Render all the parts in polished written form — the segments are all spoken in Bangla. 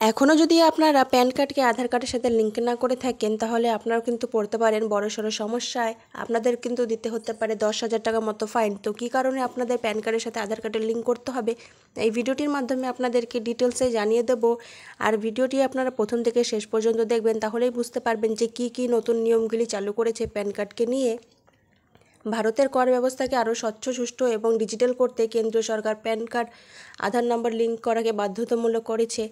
এখনও যদি আপনারা প্যান কার্ডকে আধার কার্ডের সাথে লিঙ্ক না করে থাকেন তাহলে আপনারাও কিন্তু পড়তে পারেন বড়সড় সমস্যায়। আপনাদের কিন্তু দিতে হতে পারে 10,000 টাকা মতো ফাইন। তো কী কারণে আপনাদের প্যান কার্ডের সাথে আধার কার্ডের লিঙ্ক করতে হবে এই ভিডিওটির মাধ্যমে আপনাদেরকে ডিটেলসে জানিয়ে দেব। আর ভিডিওটি আপনারা প্রথম থেকে শেষ পর্যন্ত দেখবেন, তাহলেই বুঝতে পারবেন যে কী নতুন নিয়মগুলি চালু করেছে প্যান কার্ডকে নিয়ে। ভারতের কর ব্যবস্থাকে আরও স্বচ্ছ, সুষ্ঠু এবং ডিজিটাল করতে কেন্দ্রীয় সরকার প্যান কার্ড আধার নম্বর লিঙ্ক করাকে বাধ্যতামূলক করেছে।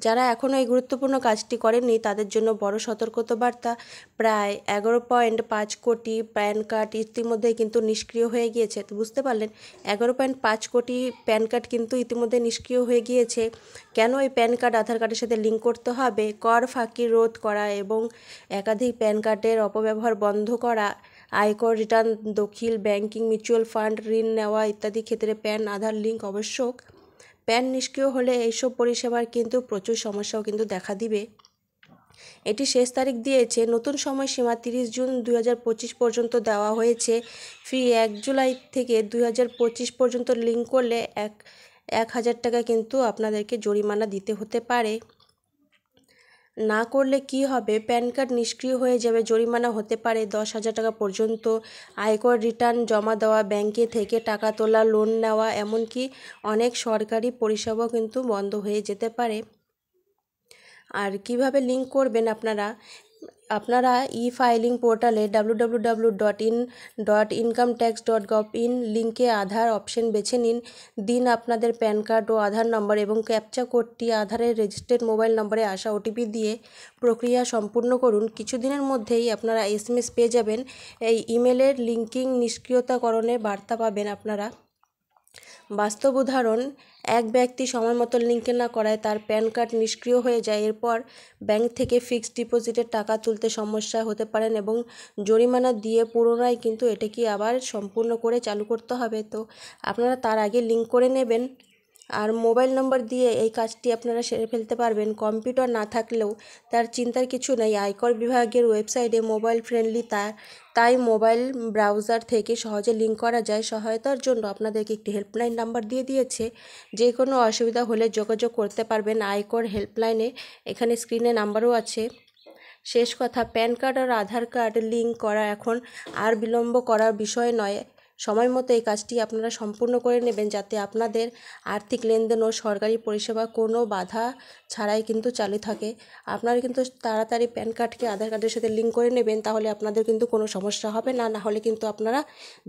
যারা এখনও এই গুরুত্বপূর্ণ কাজটি করেননি তাদের জন্য বড় সতর্কবার্তা। প্রায় 11.5 কোটি প্যান কার্ড ইতিমধ্যেই কিন্তু নিষ্ক্রিয় হয়ে গিয়েছে। তো বুঝতে পারলেন, 11.5 কোটি প্যান কার্ড কিন্তু ইতিমধ্যে নিষ্ক্রিয় হয়ে গিয়েছে। কেন এই প্যান কার্ড আধার কার্ডের সাথে লিঙ্ক করতে হবে? কর ফাঁকি রোধ করা এবং একাধিক প্যান কার্ডের অপব্যবহার বন্ধ করা, আয়কর রিটার্ন দাখিল, ব্যাংকিং, মিউচুয়াল ফান্ড, ঋণ নেওয়া ইত্যাদি ক্ষেত্রে প্যান আধার লিঙ্ক আবশ্যক। প্যান নিষ্ক্রিয় হলে এইসব পরিষেবার কিন্তু প্রচুর সমস্যাও কিন্তু দেখা দিবে। এটি শেষ তারিখ দিয়েছে, নতুন সময়সীমা 30 জুন 2025 পর্যন্ত দেওয়া হয়েছে। ফি 1 জুলাই থেকে 2025 পর্যন্ত লিঙ্ক করলে 1,000 টাকা কিন্তু আপনাদেরকে জরিমানা দিতে হতে পারে। না করলে কি হবে? প্যান কার্ড নিষ্ক্রিয় হয়ে যাবে, জরিমানা হতে পারে 10,000 টাকা পর্যন্ত। আয়কর রিটার্ন জমা দেওয়া, ব্যাংকে থেকে টাকা তোলা, লোন নেওয়া, এমনকি অনেক সরকারি পরিষেবাও কিন্তু বন্ধ হয়ে যেতে পারে। আর কিভাবে লিঙ্ক করবেন আপনারা ই ফাইলিং পোর্টালে www.in.incometax.gov.in লিঙ্কে আধার অপশন বেছে নিন। দিন আপনাদের প্যান কার্ড ও আধার নম্বর এবং ক্যাপচা কোডটি আধারের রেজিস্টার্ড মোবাইল নম্বরে আসা ওটিপি দিয়ে প্রক্রিয়া সম্পূর্ণ করুন। কিছুদিনের মধ্যেই আপনারা SMS পেয়ে যাবেন। এই ইমেলের লিঙ্কিং নিষ্ক্রিয়তাকরণের বার্তা পাবেন আপনারা। বাস্তব উদাহরণ, এক ব্যক্তি সময় মতো লিঙ্ক না করায় তার প্যান কার্ড নিষ্ক্রিয় হয়ে যায়। এরপর ব্যাংক থেকে ফিক্সড ডিপোজিটের টাকা তুলতে সমস্যা হতে পারেন এবং জরিমানা দিয়ে পুনরায় কিন্তু এটাকে আবার সম্পূর্ণ করে চালু করতে হবে। তো আপনারা তার আগে লিঙ্ক করে নেবেন। আর মোবাইল নম্বর দিয়ে এই কাজটি আপনারা সেরে ফেলতে পারবেন। কম্পিউটার না থাকলেও তার চিন্তার কিছু নেই। আয়কর বিভাগের ওয়েবসাইটে মোবাইল ফ্রেন্ডলি, তাই মোবাইল ব্রাউজার থেকে সহজে লিঙ্ক করা যায়। সহায়তার জন্য আপনাদেরকে একটি হেল্পলাইন নাম্বার দিয়ে দিয়েছে। যে কোনো অসুবিধা হলে যোগাযোগ করতে পারবেন আয়কর হেল্পলাইনে। এখানে স্ক্রিনে নাম্বারও আছে। শেষ কথা, প্যান কার্ড আর আধার কার্ড লিঙ্ক করা এখন আর বিলম্ব করার বিষয় নয়। সময় মতো এই কাজটি আপনারা সম্পূর্ণ করে নেবেন, যাতে আপনাদের আর্থিক লেনদেন ও সরকারি পরিষেবা কোনো বাধা ছাড়াই কিন্তু চালু থাকে। আপনারা কিন্তু তাড়াতাড়ি প্যান কার্ডকে আধার কার্ডের সাথে লিঙ্ক করে নেবেন, তাহলে আপনাদের কিন্তু কোনো সমস্যা হবে না। না হলে কিন্তু আপনারা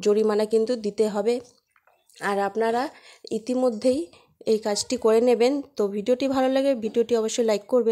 জরিমানা কিন্তু দিতে হবে। আর আপনারা ইতিমধ্যেই এই কাজটি করে নেবেন। তো ভিডিওটি ভালো লাগে ভিডিওটি অবশ্যই লাইক করবেন।